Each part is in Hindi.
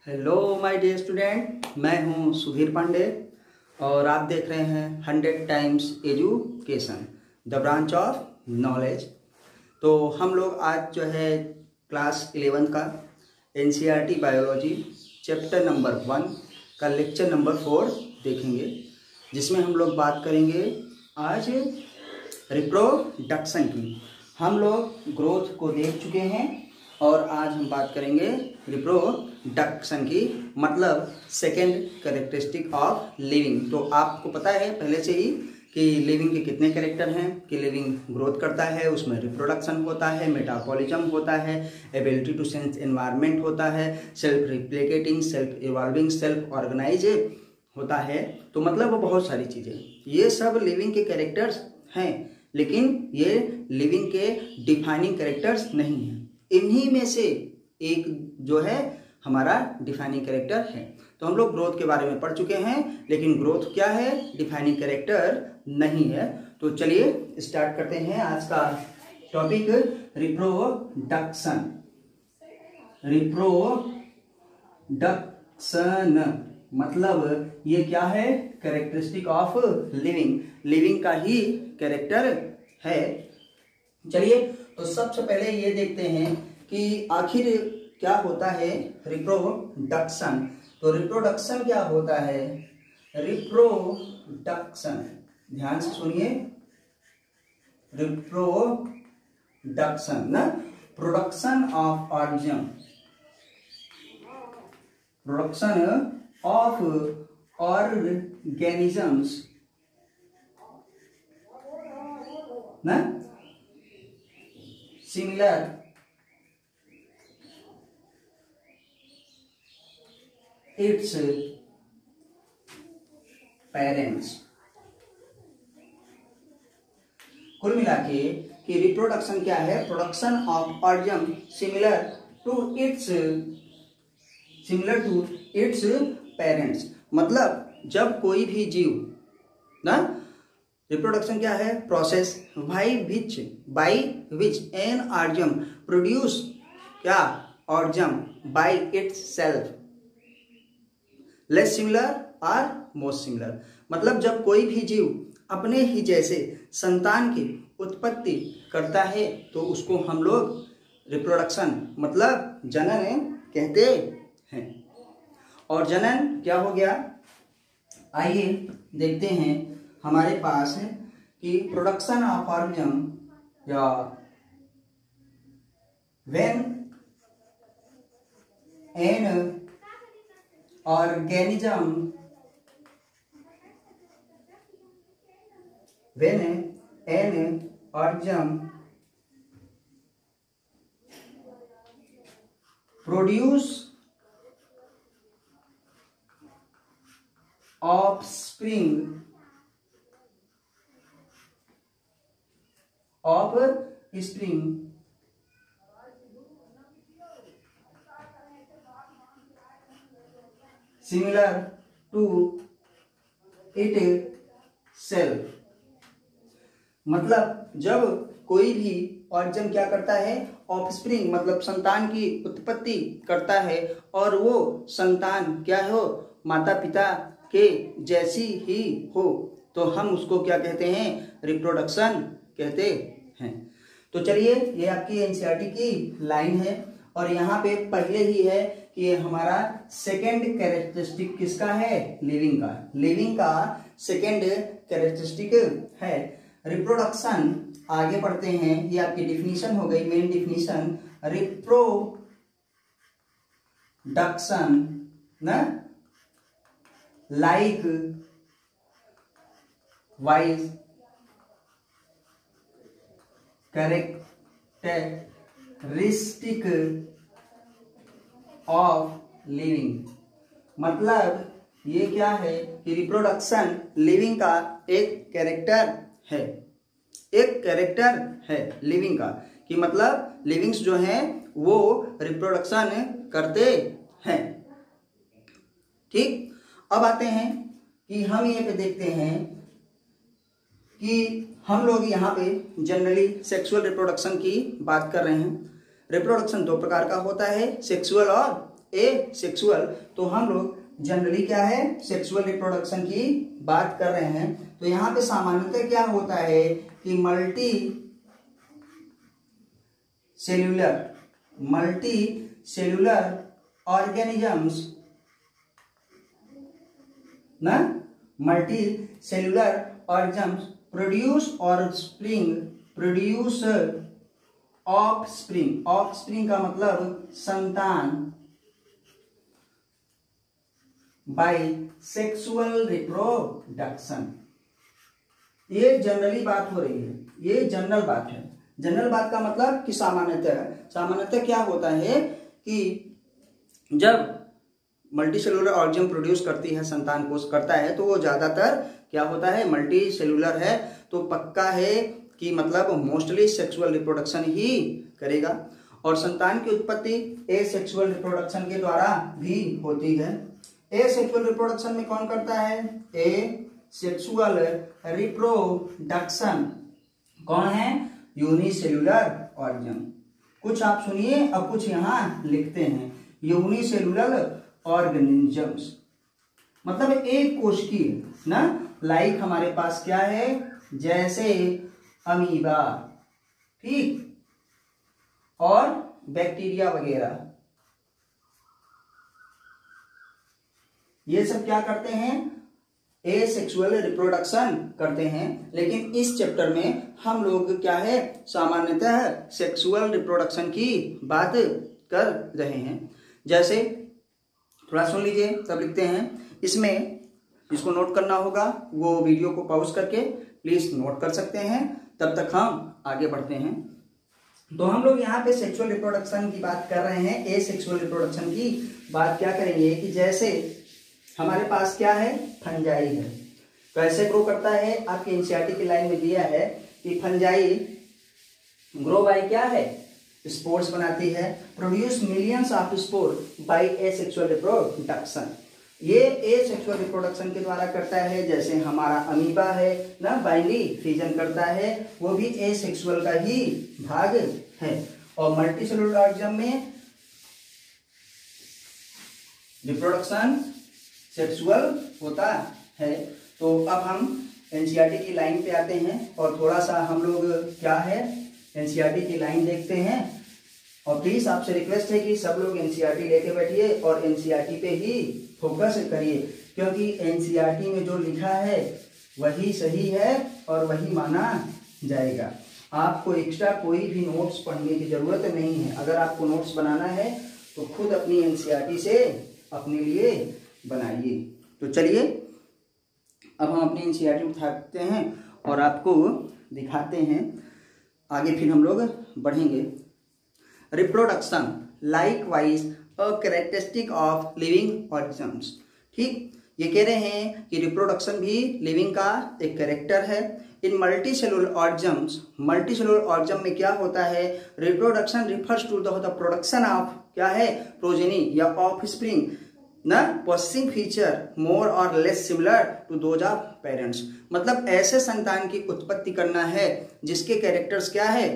हेलो माय डियर स्टूडेंट, मैं हूं सुधीर पांडे और आप देख रहे हैं 100 times education the branch of knowledge. तो हम लोग आज जो है क्लास 11 का एनसीईआरटी बायोलॉजी चैप्टर नंबर 1 का लेक्चर नंबर 4 देखेंगे, जिसमें हम लोग बात करेंगे आज रिप्रोडक्शन की। हम लोग ग्रोथ को देख चुके हैं और आज हम बात करेंगे रिप्रोडक्शन की, मतलब सेकेंड कैरेक्टरिस्टिक ऑफ लिविंग। तो आपको पता है पहले से ही कि लिविंग के कितने कैरेक्टर हैं, कि लिविंग ग्रोथ करता है, उसमें रिप्रोडक्शन होता है, मेटाबॉलिज्म होता है, एबिलिटी टू सेंस एनवायरनमेंट होता है, self replicating, self evolving, self organize होता है। तो मतलब वो बहुत सारी चीज़ें, ये सब लिविंग के कैरेक्टर्स हैं, लेकिन ये लिविंग के डिफाइनिंग कैरेक्टर्स नहीं हैं। इन्हीं में से एक जो है हमारा डिफाइनिंग कैरेक्टर है। तो हम लोग ग्रोथ के बारे में पढ़ चुके हैं, लेकिन ग्रोथ क्या है, डिफाइनिंग कैरेक्टर नहीं है। तो चलिए स्टार्ट करते हैं आज का टॉपिक, रिप्रोडक्शन। रिप्रोडक्शन मतलब ये क्या है, कैरेक्टरिस्टिक ऑफ लिविंग, लिविंग का ही कैरेक्टर है। चलिए तो सबसे पहले ये देखते हैं कि आखिर क्या होता है रिप्रोडक्शन। तो रिप्रोडक्शन क्या होता है, रिप्रोडक्शन ध्यान से सुनिए, रिप्रोडक्शन ना, production of organism, production of organisms ना, सिमिलर इट्स पेरेंट्स। कुल मिला के कि रिप्रोडक्शन क्या है, production of organism similar to its parents. मतलब जब कोई भी जीव ना, रिप्रोडक्शन क्या है, process by which an organism produce क्या, organism by itself less similar और मोस्ट सिमिलर। मतलब जब कोई भी जीव अपने ही जैसे संतान की उत्पत्ति करता है तो उसको हम लोग रिप्रोडक्शन मतलब जनन कहते हैं। और जनन क्या हो गया, आइए देखते हैं हमारे पास है कि प्रोडक्शन ऑफ ऑर्गेनिज्म या when an organism when an organism produce offspring similar to itself। मतलब जब कोई भी ऑर्गेनिज्म क्या करता है, ऑफस्प्रिंग मतलब संतान की उत्पत्ति करता है और वो संतान क्या हो, माता पिता के जैसी ही हो, तो हम उसको क्या कहते हैं, रिप्रोडक्शन कहते हैं। तो चलिए ये आपकी एनसीईआरटी की लाइन है और यहाँ पे पहले ही है कि ये हमारा सेकेंड कैरेक्टरिस्टिक किसका है, लिविंग का, लिविंग का सेकेंड कैरेक्टरिस्टिक है रिप्रोडक्शन। आगे पढ़ते हैं, ये आपकी डिफिनीशन हो गई, मेन डिफिनीशन, रिप्रोडक्शन ना like wise characteristic of living. मतलब ये क्या है कि रिप्रोडक्शन लिविंग का एक कैरेक्टर है, एक कैरेक्टर है लिविंग का, कि मतलब लिविंग्स जो हैं वो रिप्रोडक्शन करते हैं। ठीक, अब आते हैं कि हम ये पे देखते हैं कि हम लोग यहाँ पे जनरली सेक्सुअल रिप्रोडक्शन की बात कर रहे हैं। रिप्रोडक्शन दो प्रकार का होता है, सेक्सुअल और ए सेक्सुअल, तो हम लोग जनरली क्या है सेक्सुअल रिप्रोडक्शन की बात कर रहे हैं। तो यहाँ पे सामान्यतः क्या होता है कि मल्टी सेल्यूलर ऑर्गेनिजम्स ना multi cellular organisms produce offspring का मतलब संतान बाय सेक्सुअल रिप्रोडक्शन। ये जनरली बात हो रही है, ये जनरल बात है। जनरल बात का मतलब कि सामान्यतः क्या होता है कि जब मल्टी सेलुलर ऑर्गेनिज्म प्रोड्यूस करती है, संतान कोष करता है, तो वो ज्यादातर क्या होता है मल्टी सेलुलर है, तो पक्का है कि मतलब मोस्टली सेक्सुअल रिप्रोडक्शन ही करेगा। और संतान की उत्पत्ति एसेक्सुअल रिप्रोडक्शन के द्वारा भी होती है। एसेक्सुअल रिप्रोडक्शन में कौन करता है? एसेक्सुअल रिप्रोडक्शन कौन है? Unicellular organism. कुछ आप सुनिए और कुछ यहाँ लिखते हैं। यूनिसेलुलर ऑर्गेनिजम्स मतलब एक कोशिकीय ना, लाइक हमारे पास क्या है जैसे अमीबा, ठीक, और बैक्टीरिया वगैरह, ये सब क्या करते हैं एसेक्सुअल रिप्रोडक्शन करते हैं। लेकिन इस चैप्टर में हम लोग क्या है सामान्यतः सेक्सुअल रिप्रोडक्शन की बात कर रहे हैं। जैसे थोड़ा सुन लीजिए तब लिखते हैं। इसमें जिसको नोट करना होगा वो वीडियो को पॉज करके प्लीज नोट कर सकते हैं, तब तक हम आगे बढ़ते हैं। तो हम लोग यहाँ पे सेक्सुअल रिप्रोडक्शन की बात कर रहे हैं। एसेक्सुअल रिप्रोडक्शन की बात क्या करेंगे कि जैसे हमारे पास क्या है फंजाई है, कैसे ग्रो करता है? आपके एनसीईआरटी की लाइन में दिया है कि फंजाई ग्रो बाय क्या है स्पोर्स बनाती है, produce millions of spore by asexual reproduction. ये एसेक्सुअल रिप्रोडक्शन के द्वारा करता है। जैसे हमारा अमीबा है ना, बाइंडी फ्यूजन करता है, वो भी एसेक्सुअल का ही भाग है। और मल्टीसेलुलर ऑर्गेनिज्म में रिप्रोडक्शन सेक्सुअल होता है। तो अब हम एनसीईआरटी की लाइन पे आते हैं और थोड़ा सा हम लोग क्या है एनसीईआरटी की लाइन देखते हैं। और प्लीज आपसे रिक्वेस्ट है कि सब लोग एनसीईआरटी लेके बैठिए और एनसीईआरटी पे ही फोकस करिए, क्योंकि एनसीईआरटी में जो लिखा है वही सही है और वही माना जाएगा। आपको एक्स्ट्रा कोई भी नोट्स पढ़ने की जरूरत नहीं है। अगर आपको नोट्स बनाना है तो खुद अपनी एनसीईआरटी से अपने लिए बनाइए। तो चलिए अब हम अपनी एनसीईआरटी उठाते हैं और आपको दिखाते हैं, आगे फिर हम लोग बढ़ेंगे। Reproduction likewise a characteristic of living organisms. ठीक, ये कह रहे हैं कि रिप्रोडक्शन भी लिविंग का एक कैरेक्टर है। इन मल्टीसेलुलर ऑर्गेनिज्म में क्या होता है? Reproduction refers to the production of क्या है प्रोजेनी या ऑफस्प्रिंग ना, पोसेसिंग फीचर मोर और less similar to those of parents. मतलब ऐसे संतान की उत्पत्ति करना है जिसके कैरेक्टर्स क्या है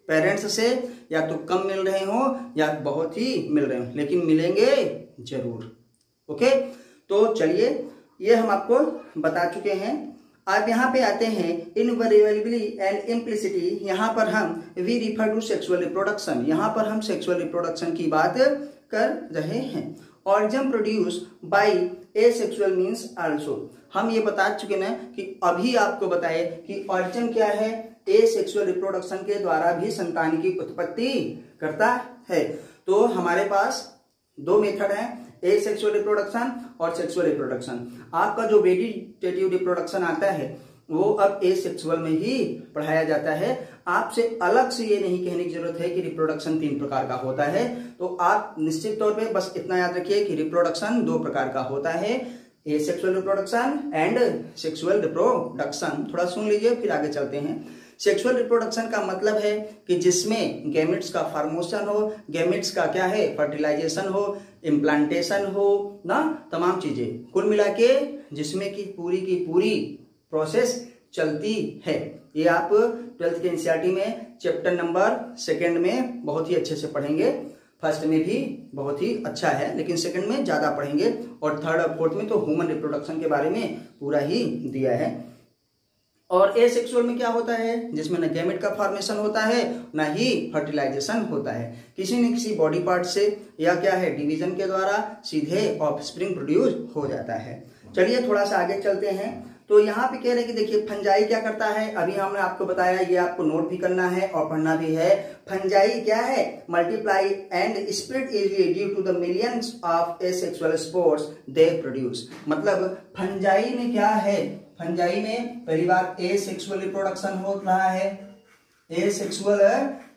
पेरेंट्स से या तो कम मिल रहे हो या बहुत ही मिल रहे हो, लेकिन मिलेंगे जरूर। ओके, तो चलिए ये हम आपको बता चुके हैं। अब यहाँ पे आते हैं इनवेरिएबली एंड इम्प्लिसिटी। यहाँ पर हम we refer to sexual reproduction, यहाँ पर हम सेक्सुअल रिप्रोडक्शन की बात कर रहे हैं। Organism produce by asexual means also. हम ये बता चुके ना कि अभी आपको बताए कि ऑर्गेनिज्म क्या है एसेक्सुअल रिप्रोडक्शन के द्वारा भी संतान की उत्पत्ति करता है। तो हमारे पास दो मेथड हैं, एसेक्सुअल रिप्रोडक्शन और सेक्सुअल रिप्रोडक्शन। आपका जो वेजिटेटिव रिप्रोडक्शन आता है वो अब एसेक्सुअल में ही पढ़ाया जाता है। आपसे अलग से ये नहीं कहने की जरूरत है कि रिप्रोडक्शन 3 प्रकार का होता है। तो आप निश्चित तौर पे बस इतना याद रखिए कि रिप्रोडक्शन 2 प्रकार का होता है, asexual reproduction and sexual reproduction. थोड़ा सुन लीजिए फिर आगे चलते हैं। सेक्सुअल रिप्रोडक्शन का मतलब है कि जिसमें गैमेट्स का फॉर्मेशन हो, गैमेट्स का क्या है फर्टिलाइजेशन हो, इम्प्लांटेशन हो ना, तमाम चीजें कुल मिला के जिसमें की पूरी प्रोसेस चलती है। ये आप 12th के एनसीईआरटी में चैप्टर नंबर 2 में बहुत ही अच्छे से पढ़ेंगे। फर्स्ट में भी बहुत ही अच्छा है, लेकिन सेकंड में ज़्यादा पढ़ेंगे, और थर्ड और फोर्थ में तो ह्यूमन रिप्रोडक्शन के बारे में पूरा ही दिया है। और एसेक्सुअल में क्या होता है, जिसमें न गैमेट का फॉर्मेशन होता है न ही फर्टिलाइजेशन होता है, किसी न किसी बॉडी पार्ट से या क्या है डिवीजन के द्वारा सीधे ऑफस्प्रिंग प्रोड्यूस हो जाता है। चलिए थोड़ा सा आगे चलते हैं। तो यहाँ पे कह रहे हैं कि देखिए फंजाई क्या करता है, अभी हमने आपको बताया, ये आपको नोट भी करना है और पढ़ना भी है। फंजाई क्या है, multiply and spread easily due to the millions of asexual spores they produce. मतलब फंजाई में क्या है, फंजाई में पहली बात एसेक्सुअल रिप्रोडक्शन हो रहा है, एसेक्सुअल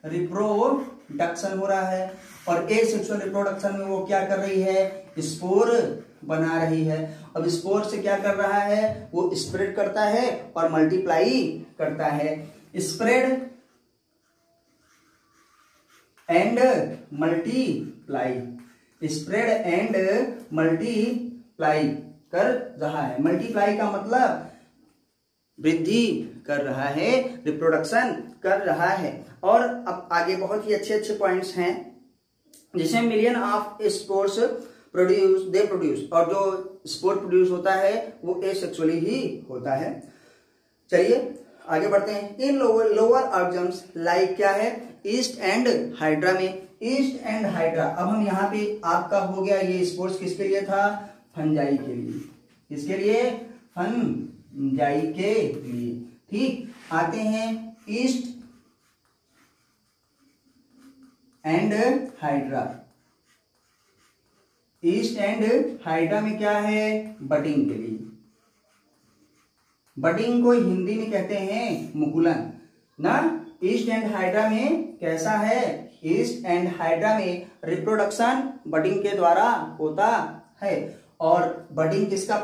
रिप्रोडक्शन हो रहा है, और एसेक्सुअल रिप्रोडक्शन में वो क्या कर रही है, स्पोर बना रही है। अब स्पोर से क्या कर रहा है, वो स्प्रेड करता है और मल्टीप्लाई करता है। Spread and multiply, spread and multiply कर रहा है। मल्टीप्लाई का मतलब वृद्धि कर रहा है, रिप्रोडक्शन कर रहा है। और अब आगे बहुत ही अच्छे अच्छे पॉइंट्स हैं, जिसमें million of spores produce they produce, और जो स्पोर प्रोड्यूस होता है वो एसेक्सुअली ही होता है। चलिए आगे बढ़ते हैं। इन लोअर ऑर्गन्स लाइक क्या है, ईस्ट एंड हाइड्रा में, ईस्ट एंड हाइड्रा। अब हम यहाँ पे आपका हो गया, ये स्पोर्स किसके लिए था, फंजाई के लिए, किसके लिए, फंजाई के लिए। ठीक, आते हैं east and hydra. East and hydra में क्या है, बडिंग के लिए। बडिंग को हिंदी में कहते हैं मुकुलन ना। ईस्ट एंड हाइड्रा में कैसा है, ईस्ट एंड हाइड्रा में रिप्रोडक्शन बडिंग के द्वारा होता है, और बडिंग किसका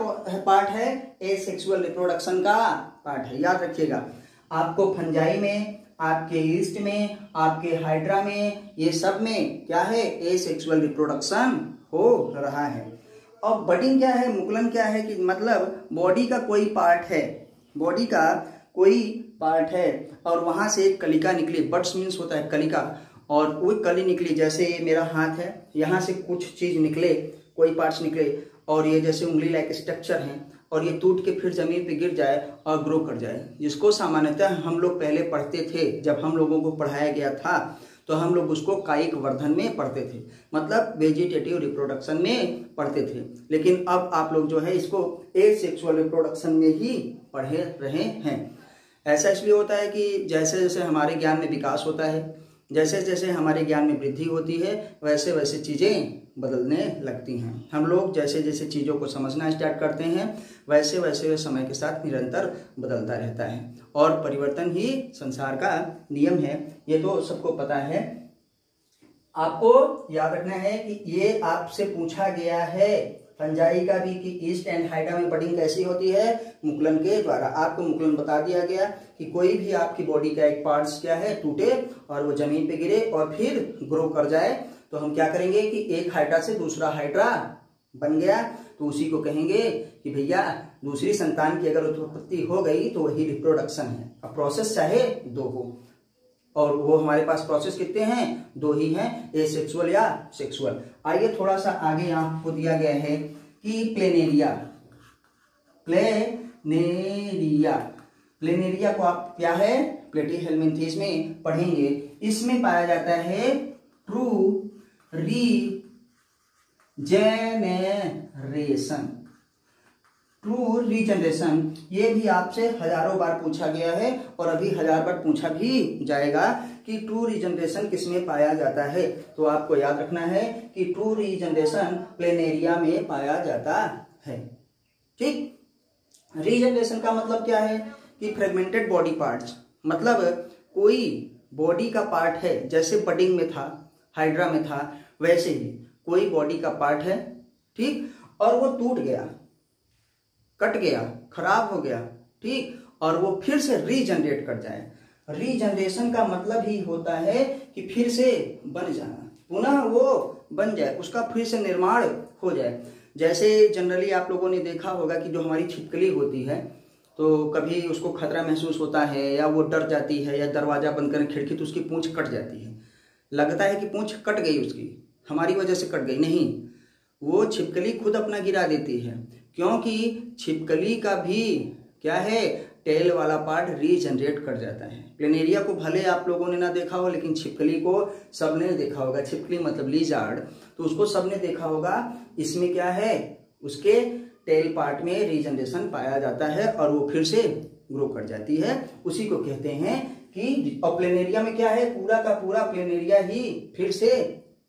पार्ट है, एसेक्सुअल रिप्रोडक्शन का पार्ट है। याद रखिएगा, आपको फंजाई में, आपके ईस्ट में, आपके हाइड्रा में, ये सब में क्या है, एसेक्सुअल रिप्रोडक्शन हो रहा है। अब बडिंग क्या है, मुकुलन क्या है, कि मतलब बॉडी का कोई पार्ट है, बॉडी का कोई पार्ट है और वहां से एक कलिका निकली, बड्स मीन्स होता है कलिका, और वो कली निकली, जैसे ये मेरा हाथ है, यहाँ से कुछ चीज निकले, कोई पार्ट्स निकले, और ये जैसे उंगली लाइक स्ट्रक्चर है, और ये टूट के फिर जमीन पे गिर जाए और ग्रो कर जाए, जिसको सामान्यतः हम लोग पहले पढ़ते थे, जब हम लोगों को पढ़ाया गया था तो हम लोग उसको कायिक वर्धन में पढ़ते थे, मतलब वेजिटेटिव रिप्रोडक्शन में पढ़ते थे। लेकिन अब आप लोग जो है इसको एसेक्सुअल रिप्रोडक्शन में ही पढ़े रहे हैं। ऐसा इसलिए होता है कि जैसे जैसे हमारे ज्ञान में विकास होता है, जैसे जैसे हमारे ज्ञान में वृद्धि होती है, वैसे वैसे चीज़ें बदलने लगती हैं। हम लोग जैसे जैसे चीज़ों को समझना स्टार्ट करते हैं, वैसे वैसे समय के साथ निरंतर बदलता रहता है, और परिवर्तन ही संसार का नियम है, ये तो सबको पता है। आपको याद रखना है कि ये आपसे पूछा गया है फंजाई का भी, कि ईस्ट एंड हाइड्रा में बडिंग कैसी होती है, मुकुलन के द्वारा। आपको मुकुलन बता दिया गया कि कोई भी आपकी बॉडी का एक पार्ट्स क्या है, टूटे और वो जमीन पे गिरे और फिर ग्रो कर जाए, तो हम क्या करेंगे कि एक हाइड्रा से दूसरा हाइड्रा बन गया, तो उसी को कहेंगे कि भैया दूसरी संतान की अगर उत्पत्ति हो गई तो वही रिप्रोडक्शन है। अब प्रोसेस चाहे दो हो, और वो हमारे पास प्रोसेस कितने हैं, दो ही हैं, एसेक्सुअल या सेक्सुअल। आइए थोड़ा सा आगे आपको दिया गया है कि प्लेनेरिया, प्लेनेरिया, प्लेनेरिया को आप क्या है, प्लेटीहेल्मिन्थेस में पढ़ेंगे। इसमें पाया जाता है ट्रू रीजेनरेशन, ट्रू रीजनरेशन। ये भी आपसे हजारों बार पूछा गया है और अभी 1000 बार पूछा भी जाएगा कि ट्रू रीजनरेशन किसमें पाया जाता है। तो आपको याद रखना है कि ट्रू रीजनरेशन प्लेनेरिया में पाया जाता है। ठीक, रीजनरेशन का मतलब क्या है कि फ्रेगमेंटेड बॉडी पार्ट्स, मतलब कोई बॉडी का पार्ट है, जैसे बडिंग में था, हाइड्रा में था, वैसे ही कोई बॉडी का पार्ट है, ठीक, और वो टूट गया, कट गया, खराब हो गया, ठीक, और वो फिर से रीजनरेट कर जाए। रीजनरेशन का मतलब ही होता है कि फिर से बन जाना, पुनः वो बन जाए, उसका फिर से निर्माण हो जाए। जैसे जनरली आप लोगों ने देखा होगा कि जो हमारी छिपकली होती है, तो कभी उसको खतरा महसूस होता है या वो डर जाती है या दरवाजा बंद करें खिड़की तो उसकी पूंछ कट जाती है, लगता है कि पूंछ कट गई उसकी, हमारी वजह से कट गई, नहीं, वो छिपकली खुद अपना गिरा देती है, क्योंकि छिपकली का भी क्या है, टेल वाला पार्ट रीजनरेट कर जाता है। प्लेनेरिया को भले आप लोगों ने ना देखा हो, लेकिन छिपकली को सबने देखा होगा। छिपकली मतलब लिजार्ड, तो उसको सबने देखा होगा। इसमें क्या है, उसके टेल पार्ट में रीजनरेशन पाया जाता है और वो फिर से ग्रो कर जाती है। उसी को कहते हैं कि, और प्लेनेरिया में क्या है, पूरा का पूरा प्लेनेरिया ही फिर से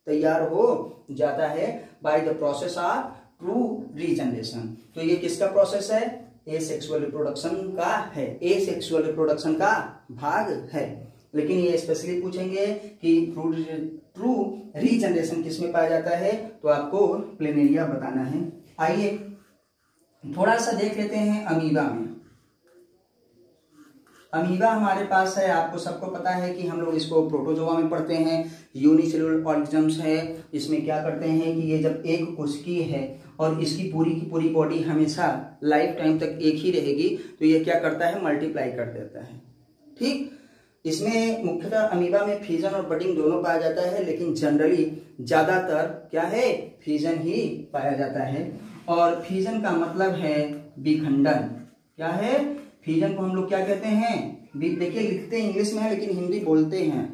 तैयार हो जाता है by the process of true regeneration. तो ये किसका प्रोसेस है, एसेक्सुअल रिप्रोडक्शन का है, एसेक्सुअल रिप्रोडक्शन का भाग है। लेकिन ये स्पेशली पूछेंगे कि ट्रू रीजनरेशन किस में पाया जाता है, तो आपको प्लेनेरिया बताना है। आइए थोड़ा सा देख लेते हैं अमीबा में। अमीबा हमारे पास है, आपको सबको पता है कि हम लोग इसको प्रोटोजोआ में पढ़ते हैं। यूनिसेलुलर ऑर्गेनिजम्स है। इसमें क्या करते हैं कि ये जब एक कोशिकी है और इसकी पूरी की पूरी बॉडी हमेशा लाइफ टाइम तक एक ही रहेगी, तो ये क्या करता है, मल्टीप्लाई कर देता है। ठीक, इसमें मुख्यतः अमीबा में फिजन और बडिंग दोनों पाया जाता है, लेकिन जनरली ज्यादातर क्या है, फिजन ही पाया जाता है। और फिजन का मतलब है विखंडन। क्या है, फिजन को हम लोग क्या कहते हैं, देखिए लिखते इंग्लिश में है लेकिन हिंदी बोलते हैं,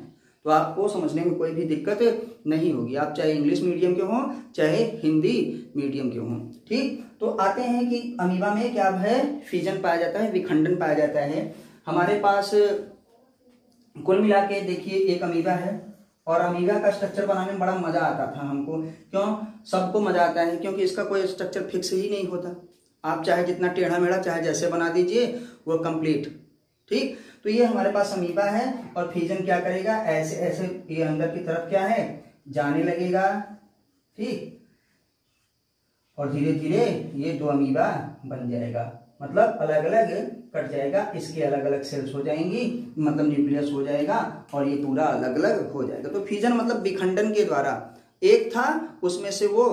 तो आपको समझने में कोई भी दिक्कत नहीं होगी, आप चाहे इंग्लिश मीडियम के हों चाहे हिंदी मीडियम के हों। ठीक, तो आते हैं कि अमीबा में क्या है, फिजन पाया जाता है, विखंडन पाया जाता है। हमारे पास कुल मिला के देखिए एक अमीबा है, और अमीबा का स्ट्रक्चर बनाने में बड़ा मजा आता था हमको। क्यों, सबको मजा आता है, क्योंकि इसका कोई स्ट्रक्चर फिक्स ही नहीं होता। आप चाहे जितना टेढ़ा मेढ़ा चाहे जैसे बना दीजिए वो कंप्लीट। ठीक, तो ये हमारे पास अमीबा है, और फिजन क्या करेगा, ऐसे ऐसे ये अंदर की तरफ क्या है, जाने लगेगा। ठीक, और धीरे धीरे ये दो अमीबा बन जाएगा, मतलब अलग अलग कट जाएगा, इसके अलग अलग सेल्स हो जाएंगी, मतलब न्यूक्लियस हो जाएगा, और ये पूरा अलग अलग हो जाएगा। तो फिजन मतलब विखंडन के द्वारा, एक था उसमें से वो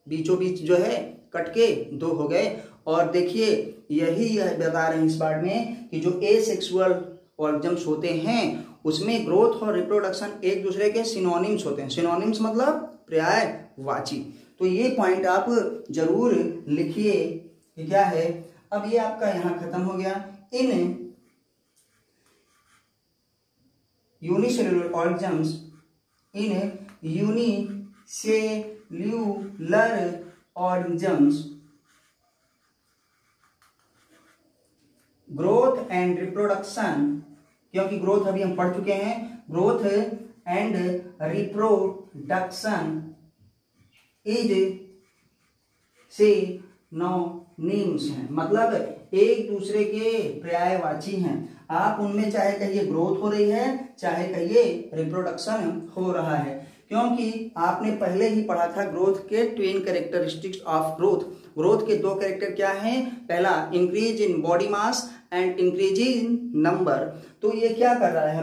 बीचों बीच जो है कट के दो हो गए। और देखिए यही बता रहे हैं इस पार्ट में कि जो एसेक्सुअल ऑर्गेनिजम्स होते हैं उसमें ग्रोथ और रिप्रोडक्शन एक दूसरे के सिनोनिम्स होते हैं। सिनोनिम्स मतलब पर्यायवाची। तो ये पॉइंट आप जरूर लिखिए कि क्या है। अब ये आपका यहां खत्म हो गया। In unicellular organisms, in unicellular organisms growth and reproduction, क्योंकि ग्रोथ अभी हम पढ़ चुके हैं, growth and reproduction is synonyms हैं, मतलब एक दूसरे के पर्यायवाची हैं। आप उनमें चाहे कहिए ग्रोथ हो रही है, चाहे कहिए रिप्रोडक्शन हो रहा है, क्योंकि आपने पहले ही पढ़ा था ग्रोथ के twin characteristics of growth. Growth के दो कैरेक्टर क्या हैं, पहला increase in body mass and increase in number. तो ये क्या कर रहा है,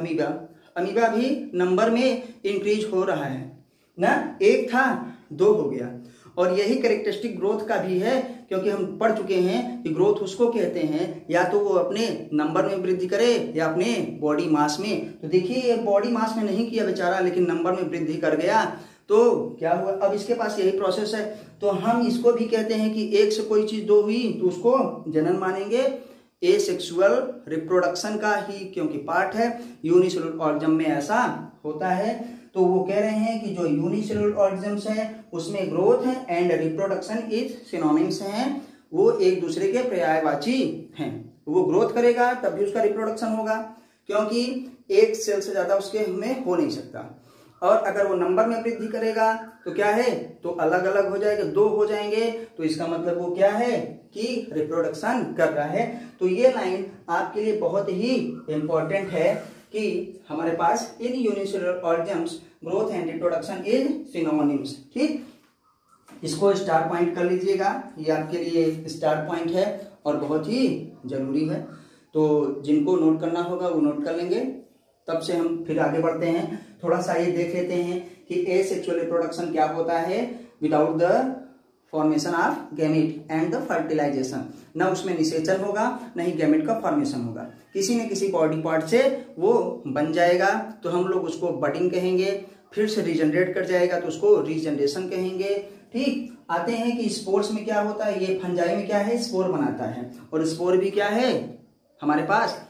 अमीबा भी नंबर में इंक्रीज हो रहा है ना, एक था दो हो गया। और यही कैरेक्टरिस्टिक ग्रोथ का भी है, क्योंकि हम पढ़ चुके हैं कि ग्रोथ उसको कहते हैं या तो वो अपने नंबर में वृद्धि करे या अपने बॉडी मास में। तो देखिए ये बॉडी मास में नहीं किया बेचारा, लेकिन नंबर में वृद्धि कर गया, तो क्या हुआ, अब इसके पास यही प्रोसेस है। तो हम इसको भी कहते हैं कि एक से कोई चीज दो हुई तो उसको जनन मानेंगे, एसेक्सुअल रिप्रोडक्शन का ही क्योंकि पार्ट है। यूनिसेलुलर ऑर्गेनिज्म में ऐसा होता है। तो वो कह रहे हैं कि जो यूनिसेलुलर ऑर्गेनिजम्स हैं उसमें growth and reproduction is synonyms हैं, वो एक दूसरे के पर्यायवाची हैं। वो ग्रोथ करेगा तब भी उसका रिप्रोडक्शन होगा, क्योंकि एक सेल से ज्यादा उसके में हो नहीं सकता। और अगर वो नंबर में वृद्धि करेगा तो क्या है, तो अलग अलग हो जाएगा, दो हो जाएंगे, तो इसका मतलब वो क्या है कि रिप्रोडक्शन कर रहा है। तो ये लाइन आपके लिए बहुत ही इंपॉर्टेंट है कि हमारे पास इन unicellular organisms growth and reproduction is synonyms. ठीक, इसको स्टार पॉइंट कर लीजिएगा, ये आपके लिए स्टार पॉइंट है और बहुत ही जरूरी है। तो जिनको नोट करना होगा वो नोट कर लेंगे, तब से हम फिर आगे बढ़ते हैं। थोड़ा सा ये देख लेते हैं कि एसेक्सुअल रिप्रोडक्शन क्या होता है without the formation of gamete and the fertilisation. न उसमें निषेचन होगा न ही गैमेट का फॉर्मेशन होगा, किसी न किसी बॉडी पार्ट से वो बन जाएगा, तो हम लोग उसको बडिंग कहेंगे। फिर से रीजनरेट कर जाएगा तो उसको रीजनरेशन कहेंगे। ठीक, आते हैं कि स्पोर्स में क्या होता है, ये फंजाई में क्या है, स्पोर बनाता है, और स्पोर भी क्या है हमारे पास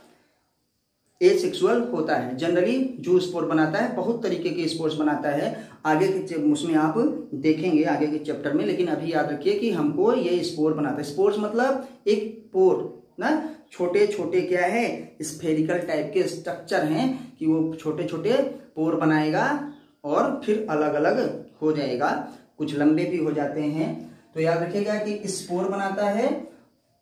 एसेक्सुअल होता है। जनरली जो स्पोर बनाता है बहुत तरीके के स्पोर्स बनाता है, आगे के उसमें आप देखेंगे आगे के चैप्टर में, लेकिन अभी याद रखिए कि हमको ये स्पोर बनाता है। स्पोर्स मतलब एक पोर ना, छोटे छोटे क्या है स्फेरिकल टाइप के स्ट्रक्चर हैं कि वो छोटे छोटे पोर बनाएगा और फिर अलग अलग हो जाएगा, कुछ लंबे भी हो जाते हैं। तो याद रखिएगा कि स्पोर बनाता है,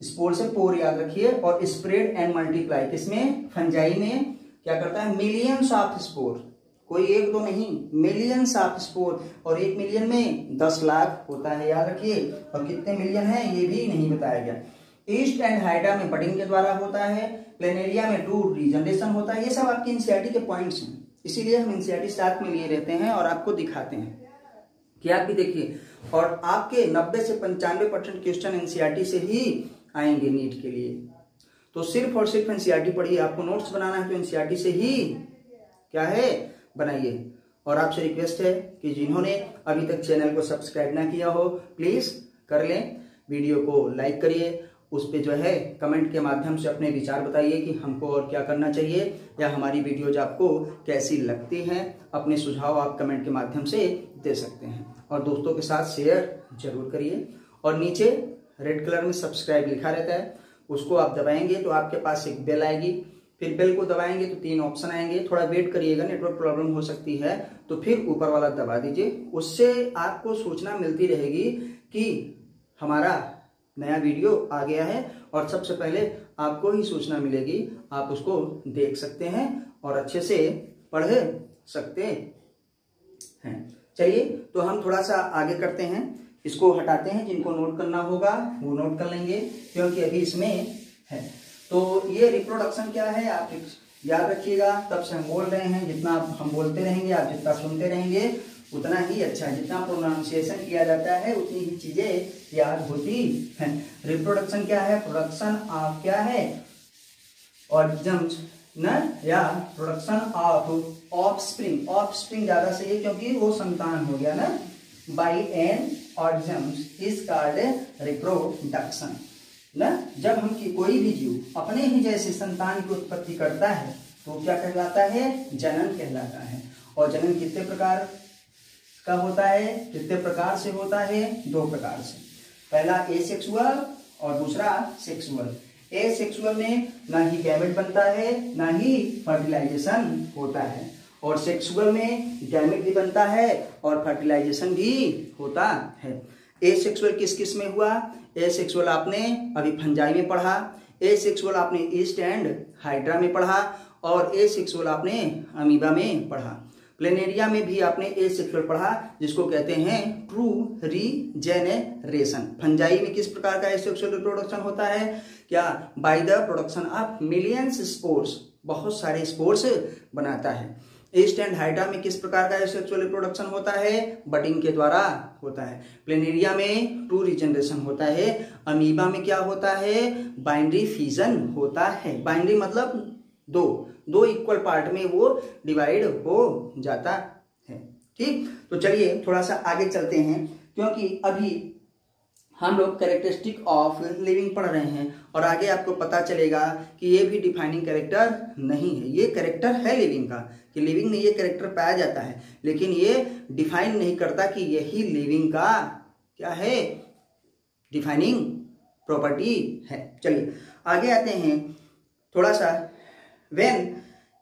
स्पोर से पोर याद रखिए, और स्प्रेड एंड मल्टीप्लाई किसमें, फंजाई में क्या करता है, मिलियंस ऑफ स्पोर, कोई एक दो नहीं, मिलियंस ऑफ स्पोर, और 1 मिलियन में 10 लाख होता है, याद रखिए, और कितने मिलियन है ये भी नहीं बताया गया। ईस्ट एंड हाइड्रा में बडिंग के द्वारा होता है, प्लेनेरिया में ट्रू रीजनरेशन होता है। ये सब आपके एनसीईआरटी के पॉइंट्स हैं, इसीलिए हम एनसीईआरटी साथ में लिए रहते हैं और आपको दिखाते हैं कि आप भी देखिए। और आपके 90 से 95% क्वेश्चन एनसीईआरटी से ही आएंगे नीट के लिए। तो सिर्फ और सिर्फ एनसीईआरटी पढ़िए, आपको नोट्स बनाना है तो एनसीईआरटी से ही क्या है बनाइए। और आपसे रिक्वेस्ट है कि जिन्होंने अभी तक चैनल को सब्सक्राइब ना किया हो प्लीज कर लें, वीडियो को लाइक करिए, उस पे जो है कमेंट के माध्यम से अपने विचार बताइए कि हमको और क्या करना चाहिए, या हमारी वीडियोज आपको कैसी लगती हैं। अपने सुझाव आप कमेंट के माध्यम से दे सकते हैं, और दोस्तों के साथ शेयर जरूर करिए। और नीचे रेड कलर में सब्सक्राइब लिखा रहता है, उसको आप दबाएंगे तो आपके पास एक बेल आएगी, फिर बेल को दबाएंगे तो 3 ऑप्शन आएंगे, थोड़ा वेट करिएगा, नेटवर्क प्रॉब्लम हो सकती है, तो फिर ऊपर वाला दबा दीजिए। उससे आपको सूचना मिलती रहेगी कि हमारा नया वीडियो आ गया है, और सबसे पहले आपको ही सूचना मिलेगी, आप उसको देख सकते हैं और अच्छे से पढ़ सकते हैं। चलिए तो हम थोड़ा सा आगे करते हैं, इसको हटाते हैं, जिनको नोट करना होगा वो नोट कर लेंगे क्योंकि अभी इसमें है। तो ये रिप्रोडक्शन क्या है आप याद रखिएगा, तब से हम बोल रहे हैं, जितना हम बोलते रहेंगे, आप जितना सुनते रहेंगे उतना ही अच्छा है, जितना प्रोनाउंसिएशन किया जाता है उतनी ही चीजें याद होती हैं। रिप्रोडक्शन क्या है, प्रोडक्शन ऑफ क्या है, ऑर्गेनिज्म्स न, या प्रोडक्शन ऑफ ऑफस्प्रिंग, ऑफस्प्रिंग ज्यादा सही है क्योंकि वो संतान हो गया ना, by an organism is called reproduction ना। जब हम कोई भी जीव अपने ही जैसे संतान की उत्पत्ति करता है तो क्या कहलाता है, जनन कहलाता है। और जनन कितने प्रकार का होता है, कितने प्रकार से होता है, 2 प्रकार से, पहला एसेक्सुअल और दूसरा सेक्सुअल। एसेक्सुअल में ना ही गैमेट बनता है ना ही फर्टिलाइजेशन होता है, और सेक्सुअल में गैमेट भी बनता है और फर्टिलाइजेशन भी होता है। एसेक्सुअल किस किस में हुआ, एसेक्सुअल आपने अभी फंजाई में पढ़ा, एसेक्सुअल आपने ईस्ट एंड हाइड्रा में पढ़ा, और एसेक्सुअल आपने अमीबा में पढ़ा। प्लेनेरिया में भी आपने एसेक्सुअल पढ़ा, जिसको कहते हैं ट्रू रीजेनरेशन। फंजाई में किस प्रकार का एसेक्सुअल रिप्रोडक्शन होता है, क्या, by the production of millions spores, बहुत सारे स्पोर्स बनाता है। ईस्ट एंड हाइड्रा में किस प्रकार का एसेक्सुअल रिप्रोडक्शन होता है, बडिंग के द्वारा होता है। प्लेनेरिया में ट्रू रीजनरेशन होता है। अमीबा में क्या होता है, बाइनरी फिजन होता है। बाइनरी मतलब दो इक्वल पार्ट में वो डिवाइड हो जाता है। ठीक, तो चलिए थोड़ा सा आगे चलते हैं, क्योंकि अभी हम लोग कैरेक्टरिस्टिक ऑफ लिविंग पढ़ रहे हैं, और आगे आपको पता चलेगा कि ये भी डिफाइनिंग कैरेक्टर नहीं है, ये कैरेक्टर है लिविंग का, कि लिविंग में ये कैरेक्टर पाया जाता है, लेकिन ये डिफाइन नहीं करता कि यही लिविंग का क्या है, डिफाइनिंग प्रॉपर्टी है। चलिए आगे आते हैं थोड़ा सा। When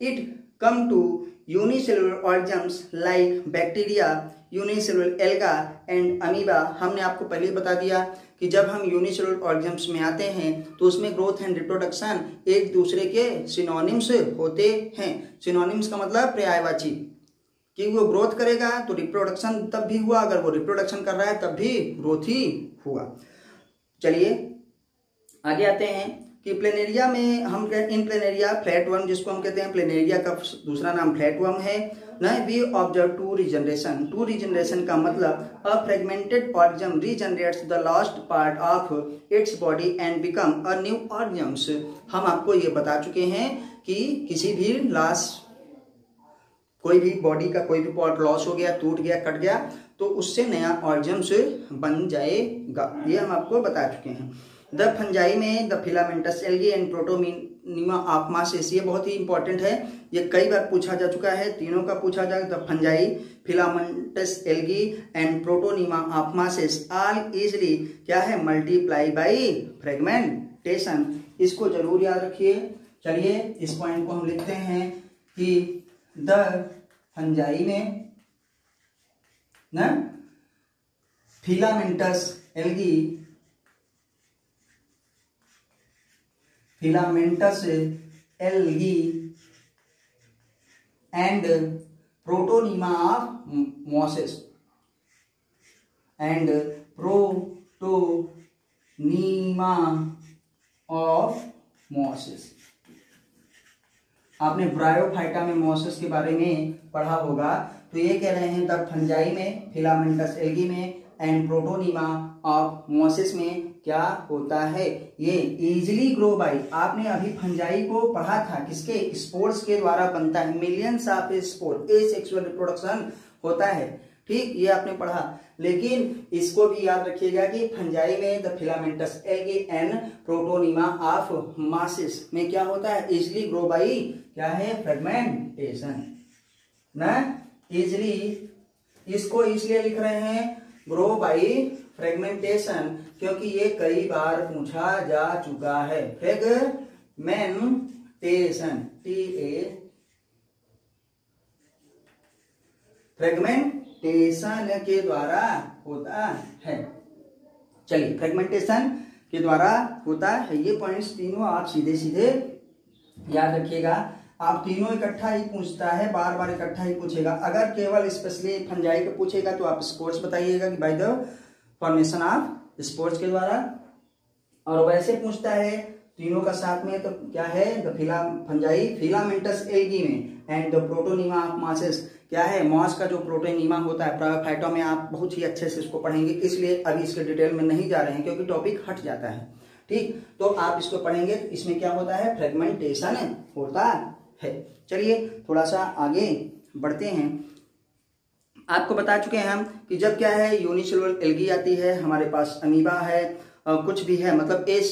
it come to unicellular organisms like bacteria, unicellular alga and amoeba, हमने आपको पहले ही बता दिया कि जब हम यूनिसेलुलर ऑर्गेनिज्म्स में आते हैं तो उसमें ग्रोथ एंड रिप्रोडक्शन एक दूसरे के सिनोनिम्स होते हैं। सिनोनिम्स का मतलब पर्यायवाची, कि वो ग्रोथ करेगा तो रिप्रोडक्शन तब भी हुआ, अगर वो रिप्रोडक्शन कर रहा है तब भी ग्रोथ ही हुआ। चलिए आगे आते हैं कि प्लेनेरिया में हम इन प्लेनेरिया फ्लैट वर्म, जिसको हम कहते हैं प्लेनेरिया का दूसरा नाम फ्लैट वर्म है ना। We observe to regeneration. To regeneration का मतलब a fragmented organism regenerates the last part of its body and become a new organism. हम आपको ये बता चुके हैं कि किसी भी लास्ट कोई भी बॉडी का कोई भी पार्ट लॉस हो गया, टूट गया, कट गया, तो उससे नया ऑर्गेन्स बन जाएगा। ये हम आपको बता चुके हैं। द फंजाई में the filamentous algae and protonema of masses, ये बहुत ही इंपॉर्टेंट है, ये कई बार पूछा जा चुका है, तीनों का पूछा जाए। The fungi, filamentous algae and protonema of masses all easily क्या है, मल्टीप्लाई बाई फ्रेगमेंटेशन। इसको जरूर याद रखिए। चलिए इस पॉइंट को हम लिखते हैं कि द फंजाई में ना filamentous algae and protonema of mosses आपने ब्रायोफाइटा में मॉसेस के बारे में पढ़ा होगा। तो ये कह रहे हैं द फंजाई में, फिलामेंटस एल्गी में एंड प्रोटोनिमा ऑफ मॉसेस में क्या होता है, ये इजिली ग्रो बाई, आपने अभी फंजाई को पढ़ा था, किसके, स्पोर्स के द्वारा बनता है, millions of spore, asexual reproduction होता है, ठीक, ये आपने पढ़ा। लेकिन इसको भी याद रखिएगा कि फंजाई में the filamentous algae and protonema of masses में क्या होता है, इजिली ग्रो बाई क्या है, फ्रेगमेंटेशन ना, इजिली, इसको इसलिए लिख रहे हैं ग्रो बाई फ्रेगमेंटेशन क्योंकि ये कई बार पूछा जा चुका है। फ्रेगमेंटेशन, फ्रेगमेंटेशन के द्वारा होता है। चलिए, फ्रेगमेंटेशन के द्वारा होता है। ये पॉइंट्स तीनों आप सीधे सीधे याद रखिएगा। आप तीनों इकट्ठा ही पूछता है, बार बार इकट्ठा ही पूछेगा। अगर केवल स्पेशली फंजाई का पूछेगा तो आप स्पोर्स बताइएगा कि by the formation of spores के द्वारा, और वैसे पूछता है तीनों का साथ में तो क्या है, द फंजाई फिलामेंटस एल्गी में and the protonema of masses, क्या है, मॉस का जो प्रोटोनिमा होता है, ब्रायोफाइटा में आप बहुत ही अच्छे से इसको पढ़ेंगे, इसलिए अभी इसके डिटेल में नहीं जा रहे हैं क्योंकि टॉपिक हट जाता है, ठीक। तो आप इसको पढ़ेंगे तो इसमें क्या होता है, फ्रेगमेंटेशन होता है। चलिए थोड़ा सा आगे बढ़ते हैं। आपको बता चुके हैं हम कि जब क्या है, यूनिसेलुलर एल्गी आती है, हमारे पास अमीबा है, कुछ भी है, मतलब एस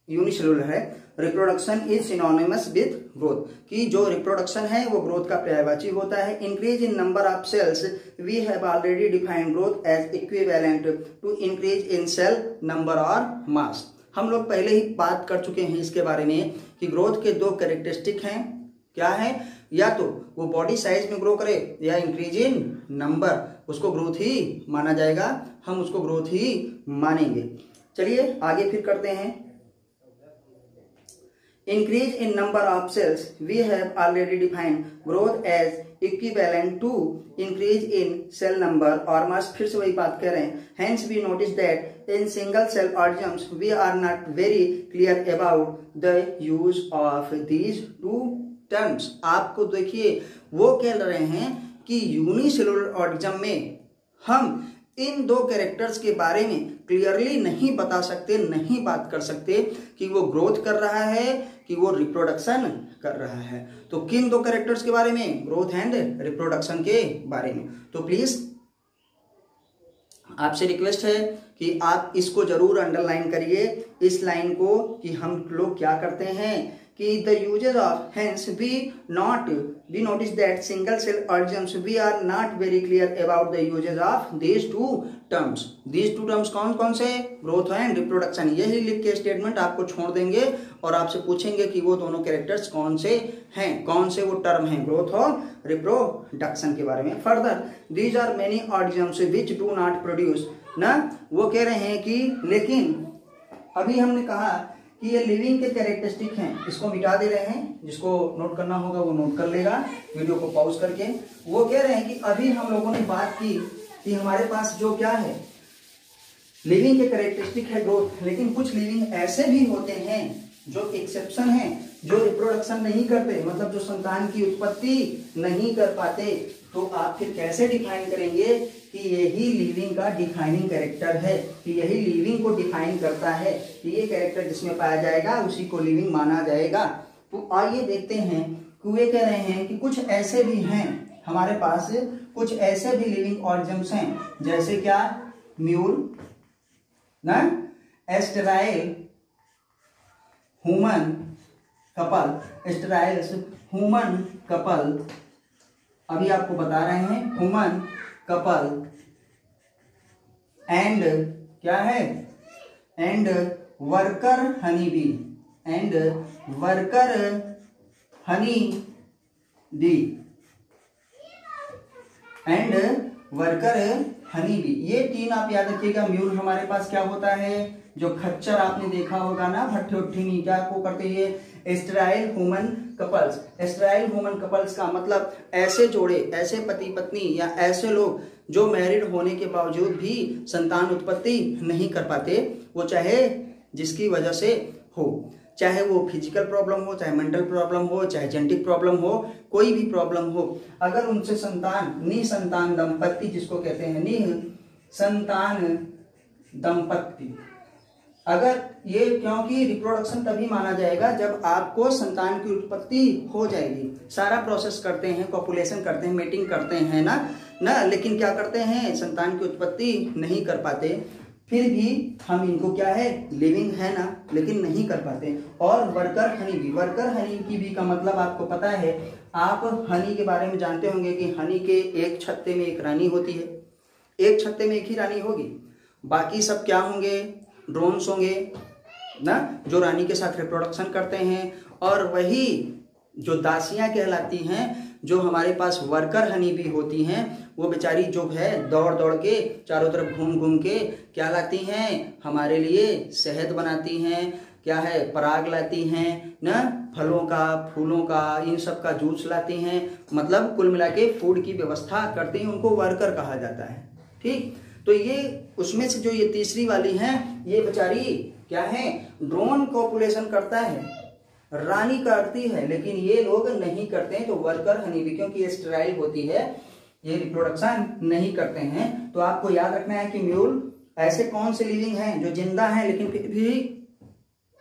यूनिसेलुलर है, reproduction is synonymous with growth, कि जो रिप्रोडक्शन है वो ग्रोथ का पर्यायवाची होता है। Increase in number of cells, we have already defined growth as equivalent to increase in cell number और मास। हम लोग पहले ही बात कर चुके हैं इसके बारे में कि ग्रोथ के दो कैरेक्टरिस्टिक हैं, क्या है, या तो वो बॉडी साइज में ग्रो करे या इंक्रीज इन नंबर, उसको ग्रोथ ही माना जाएगा, हम उसको ग्रोथ ही मानेंगे। चलिए आगे फिर करते हैं। Increase in number of cells, we have already defined growth as equivalent to increase in cell number और मास, फिर से वही बात कर रहे हैं। Hence we notice that in single cell organs we are not very clear about the use of these two terms. आपको देखिए वो कह रहे हैं कि यूनिसेलुलर ऑर्गेनिज्म में हम इन दो कैरेक्टर्स के बारे में क्लियरली नहीं बता सकते, नहीं बात कर सकते कि वो ग्रोथ कर रहा है कि वो रिप्रोडक्शन कर रहा है। तो किन दो कैरेक्टर्स के बारे में, ग्रोथ एंड रिप्रोडक्शन के बारे में। तो प्लीज आपसे रिक्वेस्ट है कि आप इसको जरूर अंडरलाइन करिए, इस लाइन को, कि हम लोग क्या करते हैं कि the uses of, hence we notice that single cell organs we are not very clear about the uses of these two terms. These two terms कौन कौन से, ग्रोथ एंड रिप्रोडक्शन। यही लिख के स्टेटमेंट आपको छोड़ देंगे और आपसे पूछेंगे कि वो दोनों कैरेक्टर्स कौन से हैं, कौन से वो टर्म हैं, ग्रोथ और रिप्रोडक्शन के बारे में। Further these are many organs which do not produce, ना वो कह रहे हैं कि लेकिन अभी हमने कहा कि ये लिविंग के कैरेक्टरिस्टिक हैं, इसको मिटा दे रहे हैं, जिसको नोट करना होगा वो नोट कर लेगा वीडियो को पॉज करके। वो कह रहे हैं कि अभी हम लोगों ने बात की कि हमारे पास जो क्या है, लिविंग के कैरेक्टरिस्टिक है ग्रोथ, लेकिन कुछ लिविंग ऐसे भी होते हैं जो एक्सेप्शन है, जो रिप्रोडक्शन नहीं करते, मतलब जो संतान की उत्पत्ति नहीं कर पाते। तो आप फिर कैसे डिफाइन करेंगे कि यही लिविंग का डिफाइनिंग कैरेक्टर है, कि यही लिविंग को डिफाइन करता है, कि ये कैरेक्टर जिसमें पाया जाएगा उसी को लिविंग माना जाएगा। तो आइए देखते हैं वे कह रहे हैं कि कुछ ऐसे भी हैं हमारे पास, कुछ ऐसे भी लिविंग ऑर्गेनिज्म्स हैं, जैसे क्या, म्यूल ना, sterile human couple, एस्टेराइल्स human couple, अभी आपको बता रहे हैं, ह्यूमन कपल एंड क्या है, and worker honey bee, and worker honey bee, and worker honey bee. ये तीन आप याद रखिएगा। म्यूल हमारे पास क्या होता है, जो खच्चर आपने देखा होगा ना, भट्ठे उट्ठी में क्या को करते हैं, sterile human couples. Sterile human couples का मतलब ऐसे जोड़े, ऐसे पति पत्नी या ऐसे लोग जो मैरिड होने के बावजूद भी संतान उत्पत्ति नहीं कर पाते, वो चाहे जिसकी वजह से हो, चाहे वो फिजिकल प्रॉब्लम हो, चाहे मेंटल प्रॉब्लम हो, चाहे जेनेटिक प्रॉब्लम हो, कोई भी प्रॉब्लम हो, अगर उनसे संतान, निसंतान दंपत्ति जिसको कहते हैं, निसंतान दंपत्ति, अगर ये, क्योंकि रिप्रोडक्शन तभी माना जाएगा जब आपको संतान की उत्पत्ति हो जाएगी। सारा प्रोसेस करते हैं, कॉपुलेशन करते हैं, मेटिंग करते हैं ना, लेकिन क्या करते हैं, संतान की उत्पत्ति नहीं कर पाते, फिर भी हम इनको क्या है, लिविंग है ना, लेकिन नहीं कर पाते। और worker honey bee, worker Honey की बी का मतलब आपको पता है, आप हनी के बारे में जानते होंगे कि हनी के एक छत्ते में एक रानी होती है, एक छत्ते में एक ही रानी होगी, बाकी सब क्या होंगे, ड्रोन्स होंगे ना, जो रानी के साथ रिप्रोडक्शन करते हैं। और वही जो दासियां कहलाती हैं, जो हमारे पास वर्कर हनी भी होती हैं, वो बेचारी जो है दौड़ दौड़ के चारों तरफ घूम घूम के क्या लाती हैं, हमारे लिए शहद बनाती हैं, क्या है, पराग लाती हैं ना, फलों का, फूलों का, इन सब का जूस लाती हैं, मतलब कुल मिला के फूड की व्यवस्था करती हैं, उनको वर्कर कहा जाता है। ठीक, तो ये उसमें से जो ये तीसरी वाली है, ये बेचारी क्या है, ड्रोन कॉपुलेशन करता है, रानी करती है, लेकिन ये लोग नहीं करते हैं, तो वर्कर हनी बी, क्योंकि ये स्टेराइल होती है, ये रिप्रोडक्शन नहीं करते हैं। तो आपको याद रखना है कि म्यूल ऐसे कौन से लिविंग हैं जो जिंदा हैं लेकिन फिर भी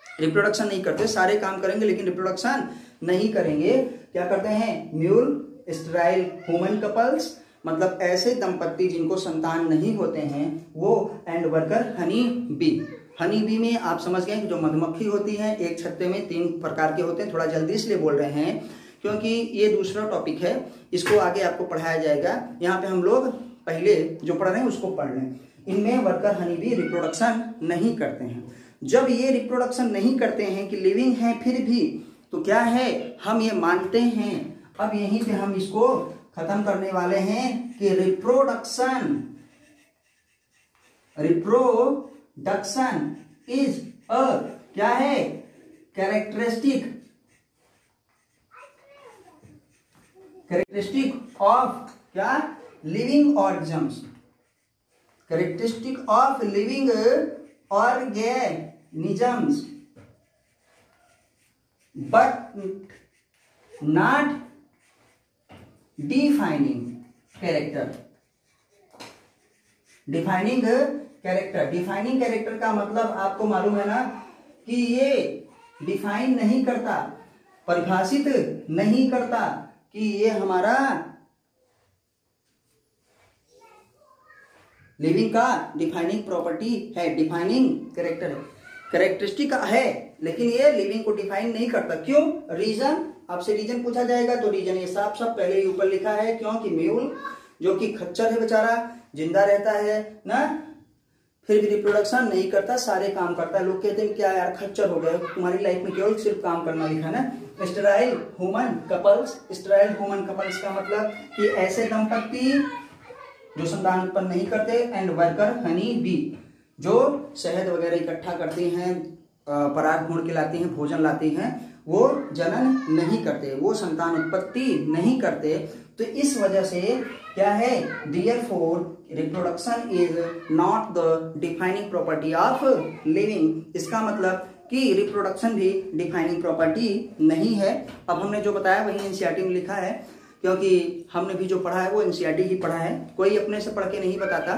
रिप्रोडक्शन नहीं करते, सारे काम करेंगे लेकिन रिप्रोडक्शन नहीं करेंगे। क्या करते हैं, म्यूल स्टेराइल ह्यूमन कपल्स, मतलब ऐसे दंपत्ति जिनको संतान नहीं होते हैं वो, and worker honey bee. Honey bee में आप समझ गए कि जो मधुमक्खी होती है, एक छत्ते में 3 प्रकार के होते हैं। थोड़ा जल्दी इसलिए बोल रहे हैं क्योंकि ये दूसरा टॉपिक है, इसको आगे आपको पढ़ाया जाएगा। यहाँ पे हम लोग पहले जो पढ़ रहे हैं उसको पढ़ लें। इनमें वर्कर हनी बी रिप्रोडक्शन नहीं करते हैं। जब ये रिप्रोडक्शन नहीं करते हैं कि लिविंग है फिर भी, तो क्या है, हम ये मानते हैं, अब यहीं पे हम इसको खत्म करने वाले हैं कि रिप्रोडक्शन इज अ क्या है, कैरेक्टरिस्टिक ऑफ क्या, living organisms, characteristic of living organisms, but not defining character. Defining character का मतलब आपको मालूम है ना कि ये डिफाइन नहीं करता, परिभाषित नहीं करता कि ये हमारा लिविंग का डिफाइनिंग प्रॉपर्टी है, डिफाइनिंग कैरेक्टर है, कैरेक्टरिस्टिक है, लेकिन ये लिविंग को डिफाइन नहीं करता। क्यों, रीजन, आपसे रीजन पूछा जाएगा तो रीजन ये साफ साफ पहले ही ऊपर लिखा है, क्योंकि म्यूल जो कि खच्चर है बेचारा, जिंदा रहता है ना, फिर भी रिप्रोडक्शन नहीं करता, सारे काम करता है। लोग कहते हैं क्या यार खच्चर हो गए, तुम्हारी लाइफ में केवल सिर्फ काम करना लिखा ना। Sterile human couples, sterile human couples का मतलब कि ऐसे दंपत्ति जो संतान उत्पन्न नहीं करते, एंड वर्कर हनी बी जो शहद वगैरह इकट्ठा करती हैं, पराग ढूंढ के लाती हैं, भोजन लाती हैं, वो जनन नहीं करते, वो संतान उत्पत्ति नहीं करते। तो इस वजह से क्या है, therefore reproduction is not the defining property of living. इसका मतलब कि रिप्रोडक्शन भी डिफाइनिंग प्रॉपर्टी नहीं है। अब हमने जो बताया वही एनसीईआरटी में लिखा है, क्योंकि हमने भी जो पढ़ा है वो एनसीईआरटी ही पढ़ा है, कोई अपने से पढ़ के नहीं बताता।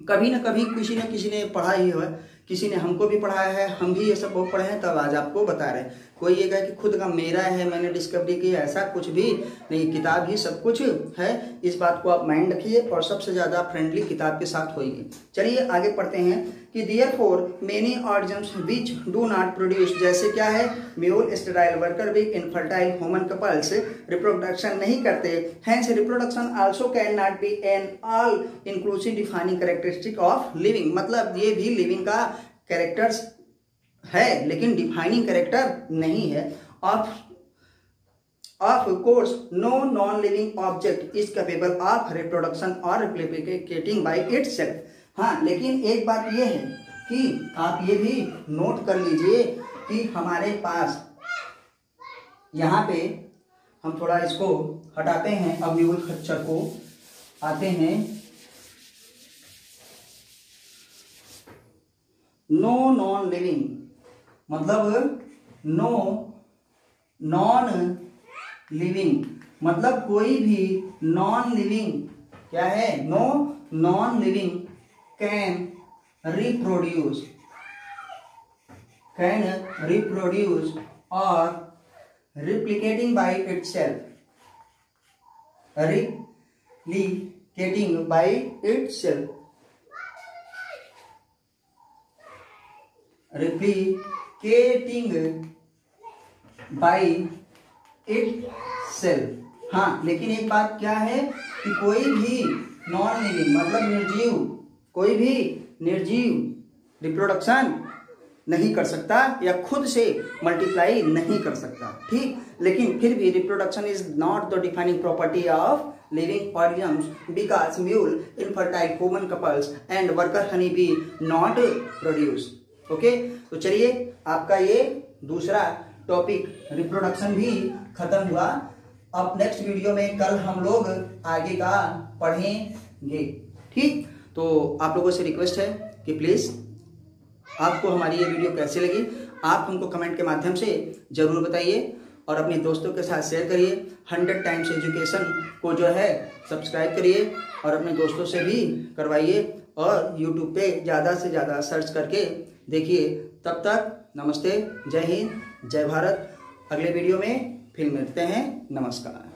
कभी न कभी किसी न किसी ने पढ़ा ही है, किसी ने हमको भी पढ़ाया है, हम भी ये सब बहुत पढ़े हैं, तब आज आपको बता रहे हैं। कोई ये कहे कि खुद का मेरा है, मैंने डिस्कवरी की, ऐसा कुछ भी नहीं, किताब ही सब कुछ है। इस बात को आप माइंड रखिए और सबसे ज़्यादा फ्रेंडली किताब के साथ होइए। चलिए आगे पढ़ते हैं कि therefore many organisms which do not produce, जैसे क्या है, mule, sterile worker bee, infertile human couples reproduction नहीं करते, hence reproduction also can not be an all inclusive defining characteristic of living. मतलब ये भी लिविंग का कैरेक्टर्स है लेकिन डिफाइनिंग कैरेक्टर नहीं है। Of course no non living object is capable of reproduction और रिप्लिकेटिंग बाय इटसेल्फ। हाँ, लेकिन एक बात यह है कि आप ये भी नोट कर लीजिए कि हमारे पास यहाँ पे हम थोड़ा इसको हटाते हैं, अब म्यूल खच्चर को आते हैं। नो नॉन लिविंग मतलब नो नॉन लिविंग मतलब कोई भी नॉन लिविंग क्या है, no non living can reproduce or replicating by itself, replicating by itself, replicating by itself। हाँ, लेकिन एक बात क्या है कि कोई भी नॉन लिविंग मतलब निर्जीव, कोई भी निर्जीव रिप्रोडक्शन नहीं कर सकता या खुद से मल्टीप्लाई नहीं कर सकता, ठीक। लेकिन फिर भी reproduction is not the defining property of living organisms because mule, infertile human couples and worker honey bee not produce. Okay, तो चलिए आपका ये दूसरा टॉपिक रिप्रोडक्शन भी खत्म हुआ। अब नेक्स्ट वीडियो में कल हम लोग आगे का पढ़ेंगे, ठीक। तो आप लोगों से रिक्वेस्ट है कि प्लीज़ आपको हमारी ये वीडियो कैसे लगी आप हमको कमेंट के माध्यम से ज़रूर बताइए और अपने दोस्तों के साथ शेयर करिए। 100 टाइम्स एजुकेशन को जो है सब्सक्राइब करिए और अपने दोस्तों से भी करवाइए और यूट्यूब पे ज़्यादा से ज़्यादा सर्च करके देखिए। तब तक नमस्ते, जय हिंद, जय भारत। अगले वीडियो में फिर मिलते हैं, नमस्कार।